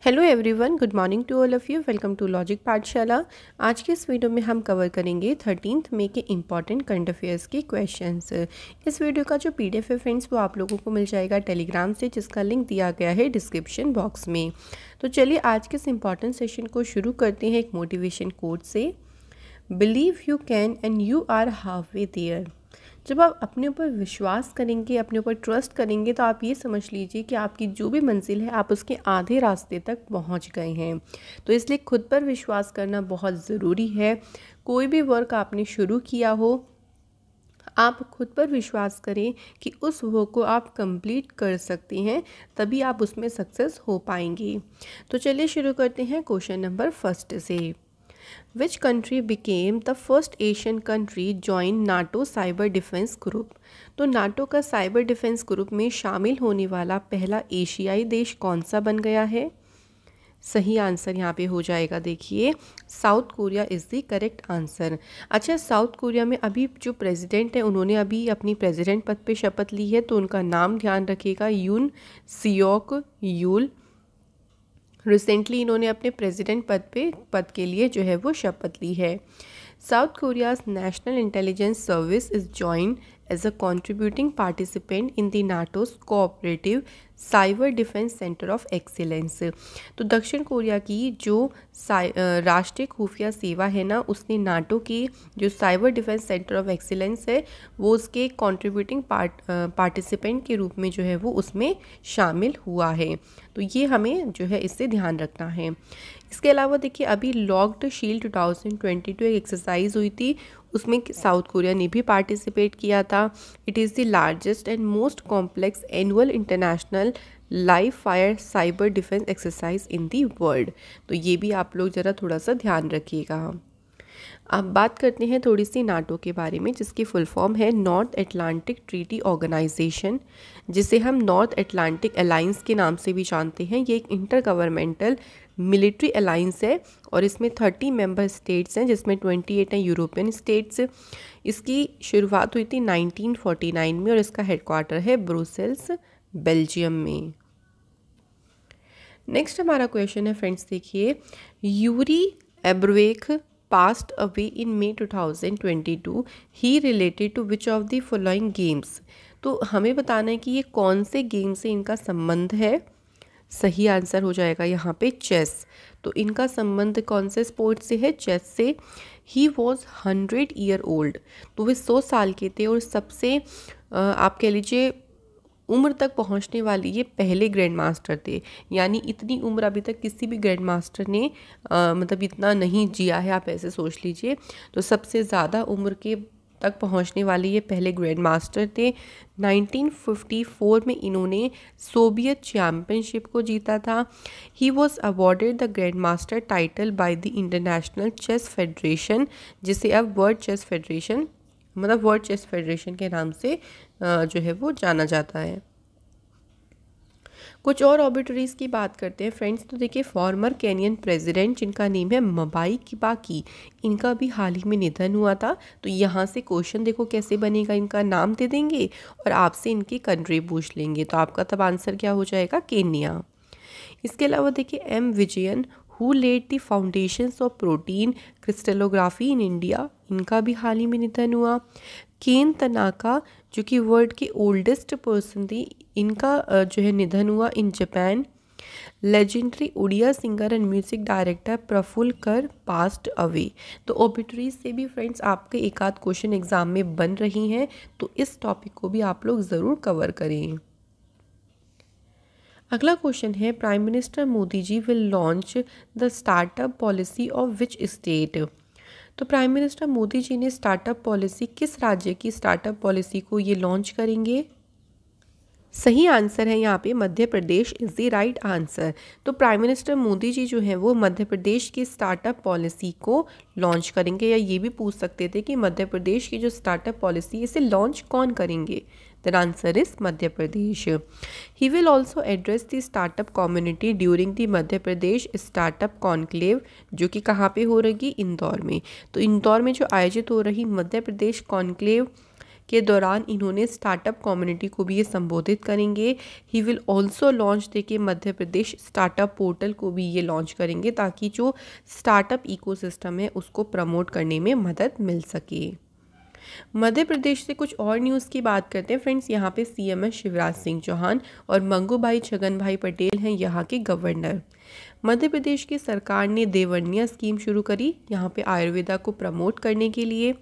Hello everyone, good morning to all of you. Welcome to logic Pathshala. आज के इस video में हम कवर करेंगे 13 मई के इम्पॉर्टेंट करंट अफेयर्स के क्वेश्चंस। इस वीडियो का जो पीडीएफ है फ्रेंड्स वो आप लोगों को मिल जाएगा टेलीग्राम से, जिसका लिंक दिया गया है डिस्क्रिप्शन बॉक्स में। तो चलिए आज के इस इम्पॉर्टेंट सेशन को शुरू करते हैं एक मोटिवेशन कोट से। Believe you can and you are halfway there. जब आप अपने ऊपर विश्वास करेंगे, अपने ऊपर ट्रस्ट करेंगे, तो आप ये समझ लीजिए कि आपकी जो भी मंजिल है आप उसके आधे रास्ते तक पहुंच गए हैं। तो इसलिए खुद पर विश्वास करना बहुत ज़रूरी है। कोई भी वर्क आपने शुरू किया हो, आप खुद पर विश्वास करें कि उस वर्क को आप कंप्लीट कर सकते हैं, तभी आप उसमें सक्सेस हो पाएंगे। तो चलिए शुरू करते हैं क्वेश्चन नंबर फर्स्ट से। Which country became the first Asian country join NATO cyber defence group? तो नाटो का साइबर डिफेंस ग्रुप में शामिल होने वाला पहला एशियाई देश कौन सा बन गया है? सही आंसर यहाँ पे हो जाएगा, देखिए south Korea is the correct answer. अच्छा, साउथ कोरिया में अभी जो प्रेसिडेंट है उन्होंने अभी अपनी प्रेसिडेंट पद पे शपथ ली है, तो उनका नाम ध्यान रखिएगा, यून सियोक यूल। रिसेंटली इन्होंने अपने प्रेसिडेंट पद के लिए जो है वो शपथ ली है। South Korea's national intelligence service is join as a contributing participant in the NATO's cooperative cyber defence centre of excellence. तो दक्षिण कोरिया की जो राष्ट्रीय खुफिया सेवा है ना, उसने नाटो की जो cyber defence centre of excellence है वो उसके कंट्रीब्यूटिंग पार्टिसिपेंट के रूप में जो है वो उसमें शामिल हुआ है। तो ये हमें जो है इससे ध्यान रखना है। इसके अलावा देखिए अभी लॉक्ड शील्ड 2022 एक एक्सरसाइज हुई थी, उसमें साउथ कोरिया ने भी पार्टिसिपेट किया था। It is the largest and most complex annual international live fire cyber defence exercise in the world. तो ये भी आप लोग ज़रा थोड़ा सा ध्यान रखिएगा। अब बात करते हैं थोड़ी सी नाटो के बारे में, जिसकी फुल फॉर्म है नॉर्थ एटलांटिक ट्रीटी ऑर्गेनाइजेशन, जिसे हम नॉर्थ एटलांटिक अलायंस के नाम से भी जानते हैं। ये एक इंटर गवर्नमेंटल मिलिट्री अलायंस है और इसमें 30 मेंबर स्टेट्स हैं, जिसमें 28 हैं यूरोपियन स्टेट्स। इसकी शुरुआत हुई थी 1949 में और इसका हेडक्वार्टर है ब्रुसेल्स, बेल्जियम में। नेक्स्ट हमारा क्वेश्चन है फ्रेंड्स, देखिए Yuri एब्रवेख passed away in May 2022. He related to which of the following games? तो हमें बताना है कि ये कौन से गेम से इनका संबंध है। सही आंसर हो जाएगा यहाँ पे चेस। तो इनका संबंध कौन से स्पोर्ट से है? चेस से। ही वॉज 100 ईयर ओल्ड, तो वे 100 साल के थे और सबसे आप कह लीजिए उम्र तक पहुंचने वाली ये पहले ग्रैंड मास्टर थे। यानी इतनी उम्र अभी तक किसी भी ग्रैंड मास्टर ने मतलब इतना नहीं जिया है, आप ऐसे सोच लीजिए। तो सबसे ज़्यादा उम्र के तक पहुंचने वाले ये पहले ग्रैंड मास्टर थे। 1954 में इन्होंने सोवियत चैम्पियनशिप को जीता था। He was awarded the grandmaster title by the International Chess Federation, जिसे अब वर्ल्ड चेस फेडरेशन के नाम से जो है वो जाना जाता है। कुछ और ऑबिटरीज की बात करते हैं फ्रेंड्स। तो देखिए फॉर्मर केनियन प्रेसिडेंट जिनका नेम है मबाई किबाकी, इनका भी हाल ही में निधन हुआ था। तो यहाँ से क्वेश्चन देखो कैसे बनेगा, इनका नाम दे देंगे और आपसे इनकी कंट्री पूछ लेंगे, तो आपका तब आंसर क्या हो जाएगा? केन्या। इसके अलावा देखिए M Vijayan who led the foundations of protein crystallography in India, इनका भी हाल ही में निधन हुआ। केन तनाका जो कि वर्ल्ड की ओल्डेस्ट पर्सन थी, इनका जो है निधन हुआ in Japan. Legendary Odia singer and music director Prafulla Kar passed away. तो ओबिटरीज से भी फ्रेंड्स आपके एक आध क्वेश्चन एग्जाम में बन रही हैं, तो इस टॉपिक को भी आप लोग ज़रूर कवर करें। अगला क्वेश्चन है prime minister Modi ji will launch the startup policy of which state? तो प्राइम मिनिस्टर मोदी जी ने स्टार्टअप पॉलिसी, किस राज्य की स्टार्टअप पॉलिसी को ये लॉन्च करेंगे? सही आंसर है यहाँ पे Madhya Pradesh is the right answer. तो प्राइम मिनिस्टर मोदी जी जो है वो मध्य प्रदेश की स्टार्टअप पॉलिसी को लॉन्च करेंगे, या ये भी पूछ सकते थे कि मध्य प्रदेश की जो स्टार्टअप पॉलिसी है इसे लॉन्च कौन करेंगे? The answer is Madhya Pradesh. He will also address the startup community during the Madhya Pradesh startup conclave, जो कि कहाँ पे हो रही? इंदौर में। तो इंदौर में जो आयोजित हो रही मध्य प्रदेश कॉन्क्लेव के दौरान इन्होंने स्टार्टअप कम्युनिटी को भी ये संबोधित करेंगे। ही विल ऑल्सो लॉन्च, देखिए मध्य प्रदेश स्टार्टअप पोर्टल को भी ये लॉन्च करेंगे ताकि जो स्टार्टअप इकोसिस्टम है उसको प्रमोट करने में मदद मिल सके। मध्य प्रदेश से कुछ और न्यूज़ की बात करते हैं फ्रेंड्स। यहाँ पे सीएम है शिवराज सिंह चौहान और मंगूभाई छगन भाई पटेल हैं यहाँ के गवर्नर। मध्य प्रदेश की सरकार ने देवन्या स्कीम शुरू करी यहाँ पे आयुर्वेदा को प्रमोट करने के लिए।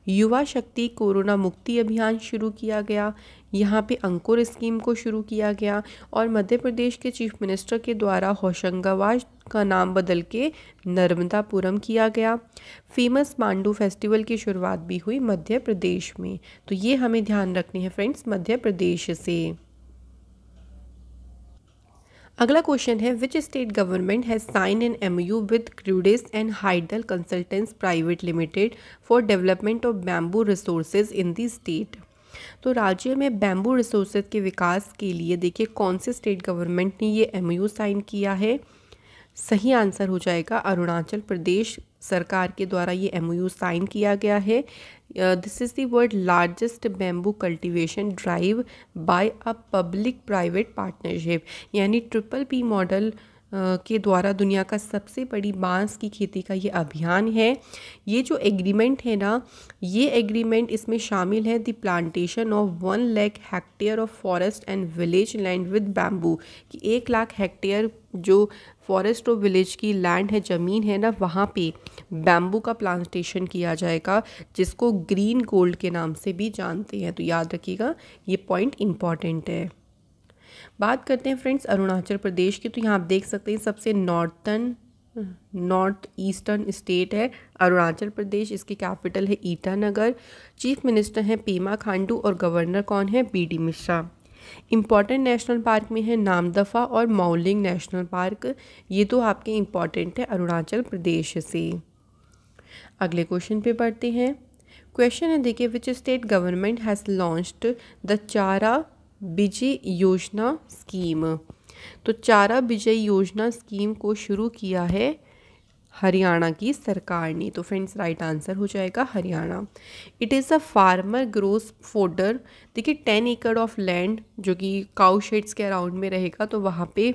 युवा शक्ति कोरोना मुक्ति अभियान शुरू किया गया, यहाँ पे अंकुर स्कीम को शुरू किया गया और मध्य प्रदेश के चीफ मिनिस्टर के द्वारा होशंगाबाद का नाम बदल के नर्मदापुरम किया गया। फेमस मांडू फेस्टिवल की शुरुआत भी हुई मध्य प्रदेश में। तो ये हमें ध्यान रखनी है फ्रेंड्स मध्य प्रदेश से। अगला क्वेश्चन है which state government has sign an MOU with क्रूडिस and hydel consultants private limited for development of bamboo resources in the state. तो राज्य में बैम्बू रिसोर्सेज के विकास के लिए देखिए कौन से स्टेट गवर्नमेंट ने ये MOU साइन किया है। सही आंसर हो जाएगा अरुणाचल प्रदेश सरकार के द्वारा ये MOU साइन किया गया है। This is the world largest bamboo cultivation drive bye a public private partnership, यानी PPP मॉडल के द्वारा दुनिया का सबसे बड़ी बांस की खेती का ये अभियान है। ये जो एग्रीमेंट है ना, ये एग्रीमेंट इसमें शामिल है the plantation of 1 lakh hectare of forest and village land with bamboo, कि 1 लाख हेक्टेयर जो फॉरेस्ट और विलेज की लैंड है, ज़मीन है ना, वहाँ पे बैम्बू का प्लांटेशन किया जाएगा जिसको ग्रीन गोल्ड के नाम से भी जानते हैं। तो याद रखिएगा ये पॉइंट इम्पॉर्टेंट है। बात करते हैं फ्रेंड्स अरुणाचल प्रदेश की। तो यहाँ आप देख सकते हैं सबसे नॉर्थ ईस्टर्न स्टेट है अरुणाचल प्रदेश। इसकी कैपिटल है ईटानगर। चीफ मिनिस्टर हैं पेमा खांडू और गवर्नर कौन है BD Mishra. Important national park में है नामदफा और मौलिंग नेशनल पार्क। ये तो आपके इम्पॉर्टेंट है अरुणाचल प्रदेश से। अगले क्वेश्चन पे बढ़ते हैं। क्वेश्चन है देखिए विच state government has launched the चारा विजय योजना स्कीम। तो चारा विजय योजना स्कीम को शुरू किया है हरियाणा की सरकार ने। तो फ्रेंड्स राइट आंसर हो जाएगा Haryana. It is a farmer grows fodder. देखिए 10 एकड़ ऑफ लैंड जो कि काउ शेड्स के अराउंड में रहेगा, तो वहाँ पे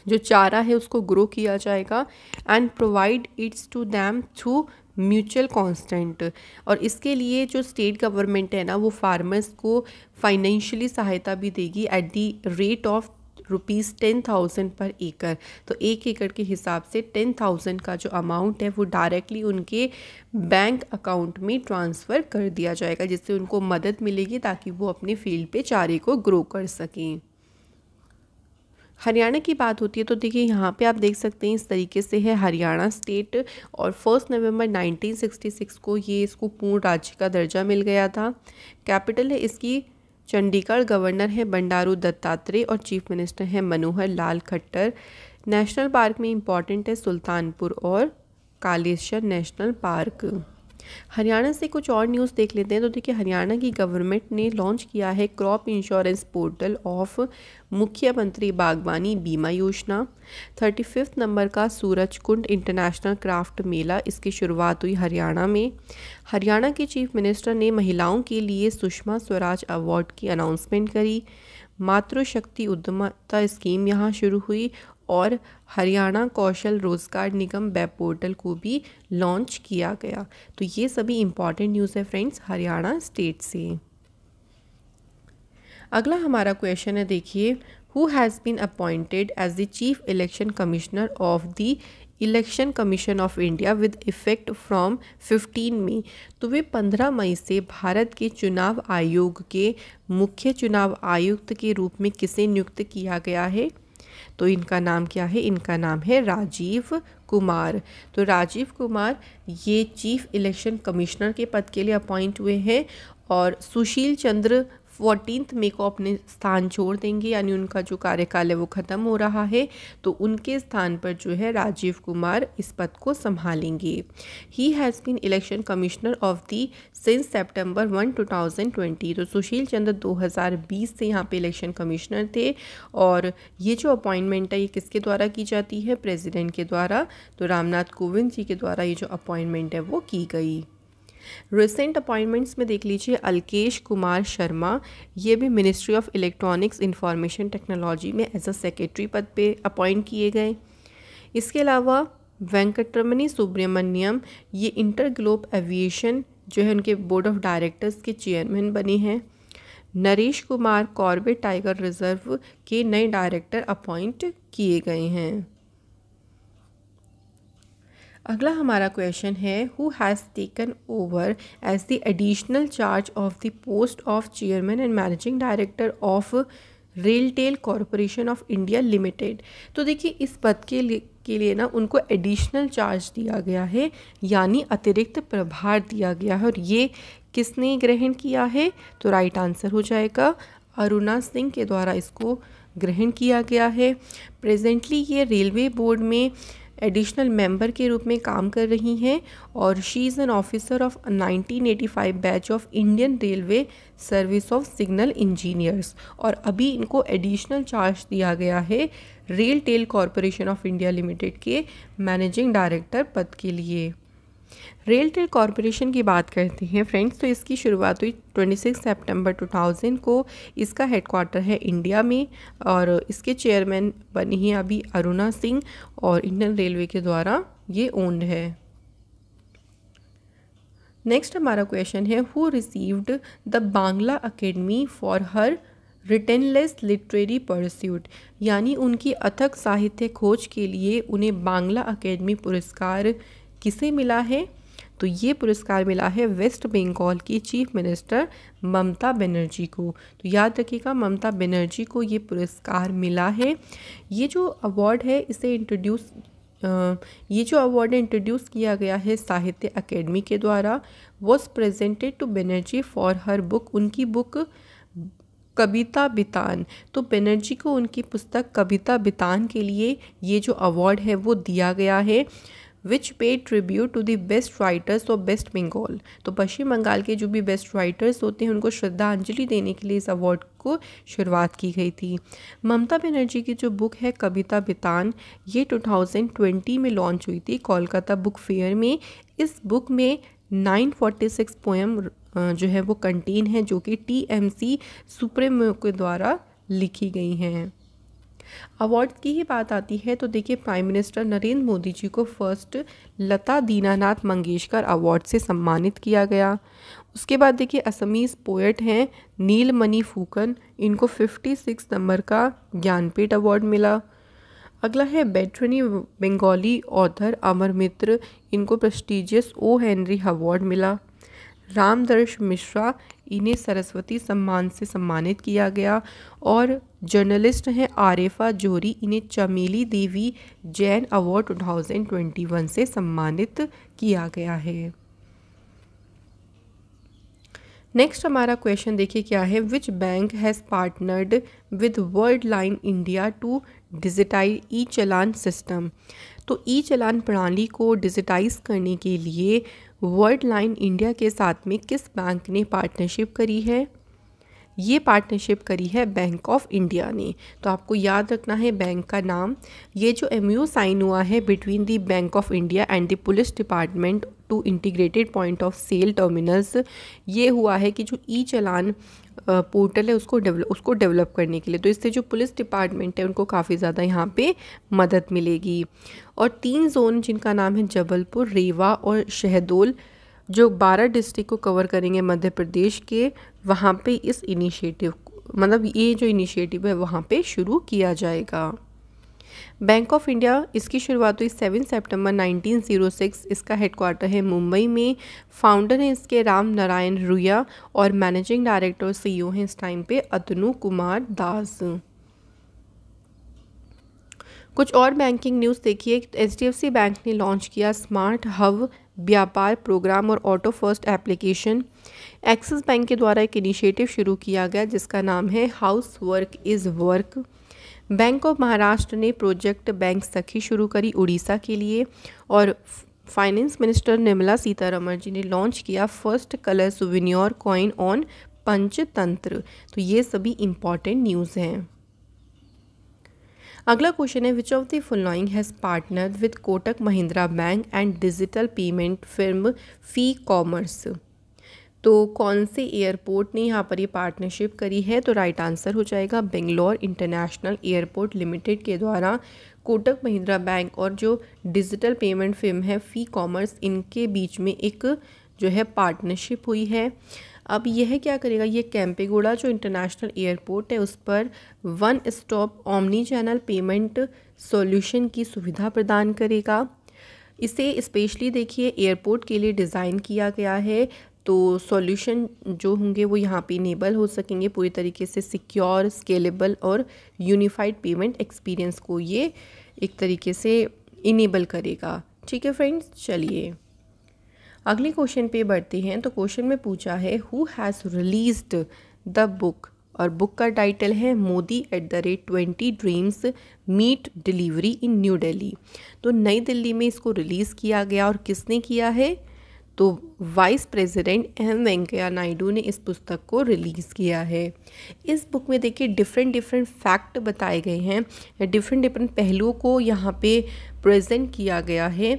जो चारा है उसको ग्रो किया जाएगा and provide its to them through mutual constant. और इसके लिए जो स्टेट गवर्नमेंट है ना, वो फार्मर्स को फाइनेंशियली सहायता भी देगी एट दी रेट ऑफ ₹10,000 पर एकड़। तो 1 एकड़ के हिसाब से 10,000 का जो अमाउंट है वो डायरेक्टली उनके बैंक अकाउंट में ट्रांसफ़र कर दिया जाएगा, जिससे उनको मदद मिलेगी ताकि वो अपने फील्ड पे चारे को ग्रो कर सकें। हरियाणा की बात होती है तो देखिए यहाँ पे आप देख सकते हैं इस तरीके से है हरियाणा स्टेट, और 1 नवंबर 1966 को ये इसको पूर्ण राज्य का दर्जा मिल गया था। कैपिटल है इसकी चंडीगढ़। गवर्नर है बंडारू दत्तात्रेय और चीफ मिनिस्टर है मनोहर लाल खट्टर। नेशनल पार्क में इम्पॉर्टेंट है सुल्तानपुर और कालेश्वर नेशनल पार्क। हरियाणा से कुछ और न्यूज़ देख लेते हैं। तो देखिए हरियाणा की गवर्नमेंट ने लॉन्च किया है क्रॉप इंश्योरेंस पोर्टल ऑफ मुख्यमंत्री बागवानी बीमा योजना। 35 नंबर का सूरजकुंड इंटरनेशनल क्राफ्ट मेला, इसकी शुरुआत हुई हरियाणा में। हरियाणा के चीफ मिनिस्टर ने महिलाओं के लिए सुषमा स्वराज अवार्ड की अनाउंसमेंट करी। मातृशक्ति उद्यमिता स्कीम यहाँ शुरू हुई और हरियाणा कौशल रोजगार निगम वेब पोर्टल को भी लॉन्च किया गया। तो ये सभी इम्पॉर्टेंट न्यूज़ है फ्रेंड्स हरियाणा स्टेट से। अगला हमारा क्वेश्चन है देखिए who has been appointed as the chief election commissioner of the Election Commission of India with effect from 15 May. तो वे 15 मई से भारत के चुनाव आयोग के मुख्य चुनाव आयुक्त के रूप में किसे नियुक्त किया गया है। तो इनका नाम क्या है, इनका नाम है राजीव कुमार। तो राजीव कुमार ये चीफ इलेक्शन कमिश्नर के पद के लिए अपॉइंट हुए हैं और सुशील चंद्र 14 मई को अपने स्थान छोड़ देंगे, यानी उनका जो कार्यकाल है वो ख़त्म हो रहा है। तो उनके स्थान पर जो है राजीव कुमार इस पद को संभालेंगे। He has been election commissioner of the since September 1, 2020। तो सुशील चंद्र 2020 से यहाँ पे इलेक्शन कमिश्नर थे और ये जो अपॉइंटमेंट है ये किसके द्वारा की जाती है, प्रेसिडेंट के द्वारा। तो रामनाथ कोविंद जी के द्वारा ये जो अपॉइंटमेंट है वो की गई। रिसेंट अपॉइंटमेंट्स में देख लीजिए अल्केश कुमार शर्मा, ये भी ministry of electronics information technology में एज अ सेक्रेटरी पद पे अपॉइंट किए गए। इसके अलावा वेंकटरमणी सुब्रमण्यम, ये इंटर ग्लोब एविएशन जो है उनके बोर्ड ऑफ डायरेक्टर्स के चेयरमैन बने हैं। Naresh Kumar Corbett tiger reserve के नए डायरेक्टर अपॉइंट किए गए हैं। अगला हमारा क्वेश्चन है who has taken over as the additional charge of the post of chairman and managing director of RailTel corporation of India limited. तो देखिए इस पद के लिए ना उनको एडिशनल चार्ज दिया गया है, यानी अतिरिक्त प्रभार दिया गया है। और ये किसने ग्रहण किया है? तो राइट आंसर हो जाएगा अरुणा सिंह के द्वारा इसको ग्रहण किया गया है। प्रेजेंटली ये रेलवे बोर्ड में एडिशनल मेंबर के रूप में काम कर रही हैं और she is an officer of 1985 batch of Indian railway service of signal engineers. और अभी इनको एडिशनल चार्ज दिया गया है RailTel corporation of India limited के मैनेजिंग डायरेक्टर पद के लिए। रेलटेल कॉरपोरेशन की बात करते हैं फ्रेंड्स, तो इसकी शुरुआत हुई 26 सितंबर 2000 को। इसका हेडक्वार्टर है इंडिया में और इसके चेयरमैन बनी हैं अभी अरुणा सिंह और इंडियन रेलवे के द्वारा ये ओन्ड है। नेक्स्ट हमारा क्वेश्चन है who received the Bangla academy for her relentless literary pursuit, यानी उनकी अथक साहित्य खोज के लिए उन्हें बांग्ला अकेडमी पुरस्कार किसे मिला है? तो ये पुरस्कार मिला है वेस्ट बंगाल की चीफ मिनिस्टर ममता बनर्जी को। तो याद रखिएगा ममता बनर्जी को ये पुरस्कार मिला है। ये जो अवार्ड है इसे इंट्रोड्यूस किया गया है साहित्य अकेडमी के द्वारा। Was presented to Banerjee for her book, उनकी बुक कविता बितान। तो बनर्जी को उनकी पुस्तक कविता बितान के लिए ये जो अवार्ड है वो दिया गया है। Which pay tribute to the best writers of West Bengal. तो पश्चिम बंगाल के जो भी बेस्ट राइटर्स होते हैं उनको श्रद्धांजलि देने के लिए इस अवार्ड को शुरुआत की गई थी। ममता बनर्जी की जो बुक है कविता बितान, ये 2020 में लॉन्च हुई थी कोलकाता बुक फेयर में। इस बुक में 946 पोएम जो है वो कंटेन है, जो कि TMC सुप्रीमो के द्वारा लिखी गई हैं। अवार्ड की ही बात आती है तो देखिए प्राइम मिनिस्टर नरेंद्र मोदी जी को फर्स्ट लता दीनानाथ मंगेशकर अवार्ड से सम्मानित किया गया। उसके बाद देखिए असमीज़ पोएट हैं नीलमणि फूकन, इनको 56 नंबर का ज्ञानपीठ अवार्ड मिला। अगला है वेटरनी बंगाली ऑथर अमर मित्र, इनको प्रेस्टिजियस ओ हेनरी अवार्ड मिला। रामदर्श मिश्रा, इन्हें सरस्वती सम्मान से सम्मानित किया गया। और जर्नलिस्ट हैं आरिफा जोरी, इन्हें चमेली देवी जैन अवार्ड 2021 से सम्मानित किया गया है। नेक्स्ट हमारा क्वेश्चन देखिए क्या है, which bank has partnered with Worldline India to digitize e challan system. तो ई चलान प्रणाली को डिजिटाइज करने के लिए वर्ल्ड लाइन इंडिया के साथ में किस बैंक ने पार्टनरशिप करी है? ये पार्टनरशिप करी है बैंक ऑफ इंडिया ने। तो आपको याद रखना है बैंक का नाम। ये जो MOU साइन हुआ है between the Bank of India and the police department to integrated point of sale terminals, ये हुआ है कि जो ई चलान पोर्टल है उसको डेवलप करने के लिए। तो इससे जो पुलिस डिपार्टमेंट है उनको काफ़ी ज़्यादा यहाँ पे मदद मिलेगी। और 3 जोन जिनका नाम है जबलपुर, रेवा और शहडोल, जो 12 डिस्ट्रिक्ट को कवर करेंगे मध्य प्रदेश के, वहाँ पे इस इनिशिएटिव मतलब ये जो इनिशिएटिव है वहाँ पे शुरू किया जाएगा। बैंक ऑफ इंडिया, इसकी शुरुआत हुई 7 सितंबर 1906। इसका हेडक्वार्टर है मुंबई में। फाउंडर हैं इसके राम नारायण रुया और मैनेजिंग डायरेक्टर CEO हैं इस टाइम पे अतनु कुमार दास। कुछ और बैंकिंग न्यूज़ देखिए। HDFC बैंक ने लॉन्च किया स्मार्ट हब व्यापार प्रोग्राम और auto first application. Axis bank के द्वारा एक इनिशिएटिव शुरू किया गया जिसका नाम है house work is work. Bank of Maharashtra ने प्रोजेक्ट बैंक सखी शुरू करी उड़ीसा के लिए। और फाइनेंस मिनिस्टर निर्मला सीतारमण जी ने लॉन्च किया first colour souvenir coin on Panchatantra. तो ये सभी इम्पॉर्टेंट न्यूज़ हैं। अगला क्वेश्चन है which of the following has partner with Kotak Mahindra bank and digital payment firm Phi Commerce. तो कौन से एयरपोर्ट ने यहाँ पर ये पार्टनरशिप करी है? तो राइट आंसर हो जाएगा बेंगलोर इंटरनेशनल एयरपोर्ट लिमिटेड के द्वारा कोटक महिंद्रा बैंक और जो डिजिटल पेमेंट फिर्म है फी कॉमर्स, इनके बीच में एक जो है पार्टनरशिप हुई है। अब यह क्या करेगा, ये केम्पेगौड़ा जो इंटरनेशनल एयरपोर्ट है उस पर one stop omni channel payment solution की सुविधा प्रदान करेगा। इसे स्पेशली देखिए एयरपोर्ट के लिए डिज़ाइन किया गया है, तो सॉल्यूशन जो होंगे वो यहाँ पे इनेबल हो सकेंगे पूरी तरीके से सिक्योर, स्केलेबल और यूनिफाइड पेमेंट एक्सपीरियंस को ये एक तरीके से इनेबल करेगा। ठीक है फ्रेंड्स, चलिए अगले क्वेश्चन पे बढ़ते हैं। तो क्वेश्चन में पूछा है who has released the book, और बुक का टाइटल है मोदी @20 ड्रीम्स मीट डिलीवरी इन न्यू दिल्ली। तो नई दिल्ली में इसको रिलीज़ किया गया और किसने किया है? तो vice president M Venkaiah Naidu ने इस पुस्तक को रिलीज़ किया है। इस बुक में देखिए डिफरेंट फैक्ट बताए गए हैं, डिफरेंट पहलुओं को यहाँ पे प्रेजेंट किया गया है।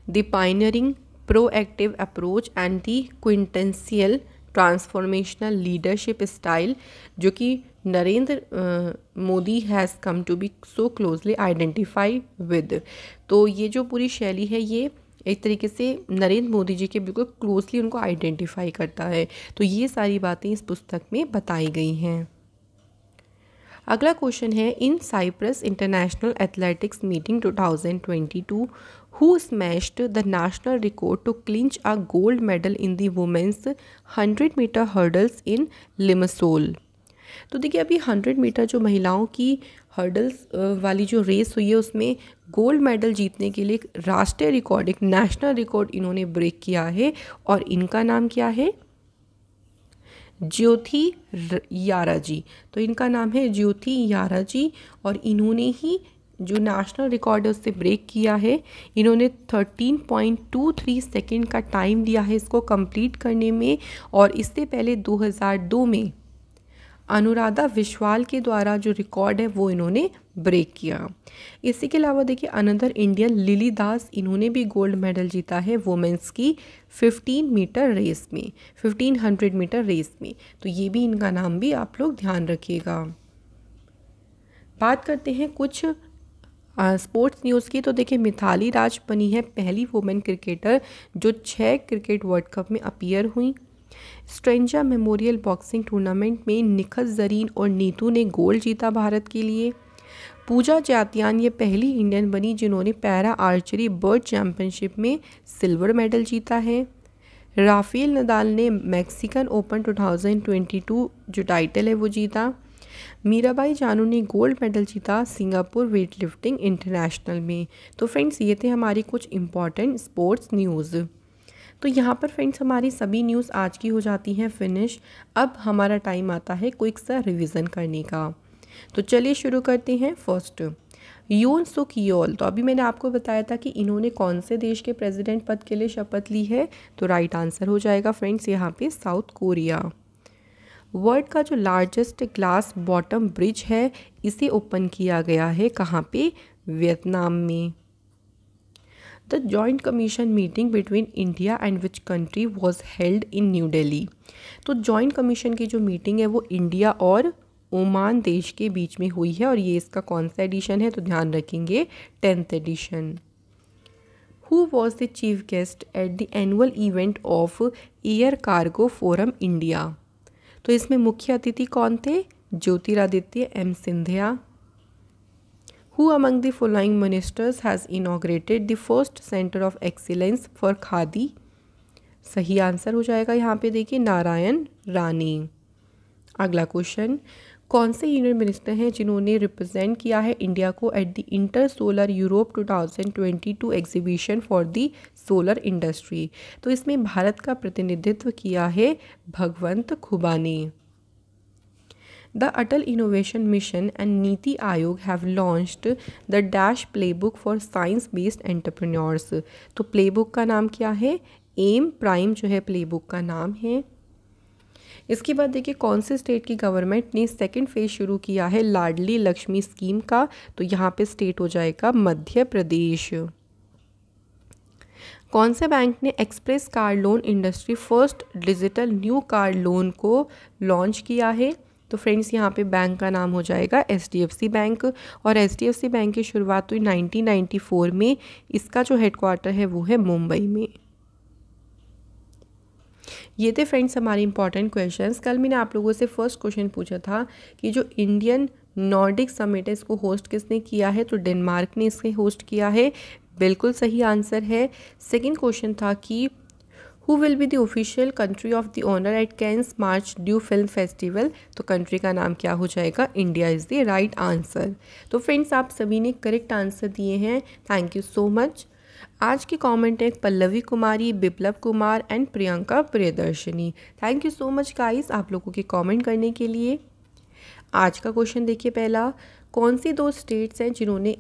The pioneering proactive approach and the quintessential transformational leadership style जो कि Narendra Modi has come to be so closely identify with. तो ये जो पूरी शैली है ये एक तरीके से नरेंद्र मोदी जी के बिल्कुल क्लोजली उनको आइडेंटिफाई करता है। तो ये सारी बातें इस पुस्तक में बताई गई हैं। अगला क्वेश्चन है in Cyprus international athletics meeting 2022 who smashed the national record to clinch a gold medal in the women's 100 meter hurdles in Limassol. तो देखिए अभी 100 मीटर जो महिलाओं की हर्डल्स वाली जो रेस हुई है उसमें गोल्ड मेडल जीतने के लिए एक राष्ट्रीय रिकॉर्ड, एक नेशनल रिकॉर्ड इन्होंने ब्रेक किया है और इनका नाम क्या है? ज्योति यारा जी। तो इनका नाम है ज्योति यारा जी और इन्होंने ही जो नेशनल रिकॉर्ड है उससे ब्रेक किया है। इन्होंने 13.23 सेकेंड का टाइम दिया है इसको कंप्लीट करने में, और इससे पहले 2002 में अनुराधा विश्वाल के द्वारा जो रिकॉर्ड है वो इन्होंने ब्रेक किया। इसी के अलावा देखिए अनदर इंडियन लिली दास, इन्होंने भी गोल्ड मेडल जीता है वुमेंस की 15 मीटर रेस में, 1500 मीटर रेस में। तो ये भी इनका नाम भी आप लोग ध्यान रखिएगा। बात करते हैं कुछ स्पोर्ट्स न्यूज़ की। तो देखिए मिताली राज बनी है पहली वुमेन क्रिकेटर जो 6 क्रिकेट वर्ल्ड कप में अपीयर हुई। स्ट्रेंजा मेमोरियल बॉक्सिंग टूर्नामेंट में निखत जरीन और नीतू ने गोल्ड जीता भारत के लिए। पूजा जातियान ये पहली इंडियन बनी जिन्होंने पैरा आर्चरी वर्ल्ड चैंपियनशिप में सिल्वर मेडल जीता है। राफेल नदाल ने मैक्सिकन ओपन 2022 जो टाइटल है वो जीता। मीराबाई जानू ने गोल्ड मेडल जीता सिंगापुर वेट लिफ्टिंग इंटरनेशनल में। तो फ्रेंड्स ये थे हमारी कुछ इम्पॉर्टेंट स्पोर्ट्स न्यूज़। तो यहाँ पर फ्रेंड्स हमारी सभी न्यूज़ आज की हो जाती हैं फिनिश। अब हमारा टाइम आता है क्विक सा रिवीजन करने का। तो चलिए शुरू करते हैं। फर्स्ट यून सुक योल, तो अभी मैंने आपको बताया था कि इन्होंने कौन से देश के प्रेसिडेंट पद के लिए शपथ ली है, तो राइट आंसर हो जाएगा फ्रेंड्स यहाँ पे साउथ कोरिया। वर्ल्ड का जो लार्जेस्ट ग्लास बॉटम ब्रिज है इसे ओपन किया गया है कहाँ पे? वियतनाम में। The joint commission meeting between India and which country was held in new Delhi. तो जॉइंट कमीशन की जो मीटिंग है वो इंडिया और ओमान देश के बीच में हुई है और ये इसका कौन सा एडिशन है, तो ध्यान रखेंगे 10th edition. Who was the chief guest at the annual event of Air Cargo Forum India. तो इसमें मुख्य अतिथि कौन थे? Jyotiraditya M Scindia. Who among the following ministers has inaugurated the first center of excellence for khadi? सही आंसर हो जाएगा यहाँ पे देखिए नारायण रानी। अगला क्वेश्चन, कौन से यूनियन मिनिस्टर हैं जिन्होंने रिप्रेजेंट किया है इंडिया को at the inter solar Europe 2022 exhibition for the solar industry. तो इसमें भारत का प्रतिनिधित्व किया है भगवंत खुबा ने। The Atal Innovation Mission and Niti Aayog have launched the Dash Playbook for Science-Based Entrepreneurs। तो प्लेबुक का नाम क्या है? एम प्राइम जो है प्लेबुक का नाम है। इसके बाद देखिए कौन से स्टेट की गवर्नमेंट ने सेकंड फेज शुरू किया है लाडली लक्ष्मी स्कीम का, तो यहाँ पे स्टेट हो जाएगा मध्य प्रदेश। कौन से बैंक ने express car loan industry first digital new car loan को लॉन्च किया है, तो फ्रेंड्स यहाँ पे बैंक का नाम हो जाएगा HDFC बैंक। और HDFC बैंक की शुरुआत हुई 1994 में। इसका जो हेडक्वार्टर है वो है मुंबई में। ये थे फ्रेंड्स हमारे इंपॉर्टेंट क्वेश्चंस। कल मैंने आप लोगों से फर्स्ट क्वेश्चन पूछा था कि जो इंडियन नॉर्डिक समिट है इसको होस्ट किसने किया है, तो डेनमार्क ने इसे होस्ट किया है। बिल्कुल सही आंसर है। सेकंड क्वेश्चन था कि who will be the official country of the honour at Cannes Marché du film festival, तो कंट्री का नाम क्या हो जाएगा, India is the right answer. तो फ्रेंड्स आप सभी ने करेक्ट आंसर दिए हैं, थैंक यू सो मच। आज की कमेंट है Pallavi Kumari, Biplav Kumar and Priyanka Priyadarshini. Thank you so much guys आप लोगों के कमेंट करने के लिए। आज का क्वेश्चन देखिए पहला, कौन सी 2 स्टेट्स हैं जिन्होंने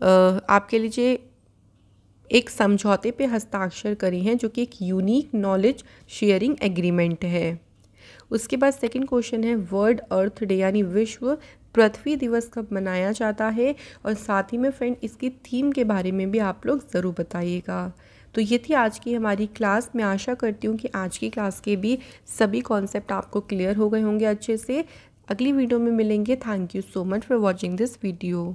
आपके लिए एक समझौते पे हस्ताक्षर करे हैं जो कि एक यूनिक नॉलेज शेयरिंग एग्रीमेंट है। उसके बाद सेकंड क्वेश्चन है वर्ल्ड अर्थ डे यानी विश्व पृथ्वी दिवस कब मनाया जाता है, और साथ ही में फ्रेंड इसकी थीम के बारे में भी आप लोग ज़रूर बताइएगा। तो ये थी आज की हमारी क्लास। मैं आशा करती हूँ कि आज की क्लास के भी सभी कॉन्सेप्ट आपको क्लियर हो गए होंगे अच्छे से। अगली वीडियो में मिलेंगे। Thank you so much for watching this video.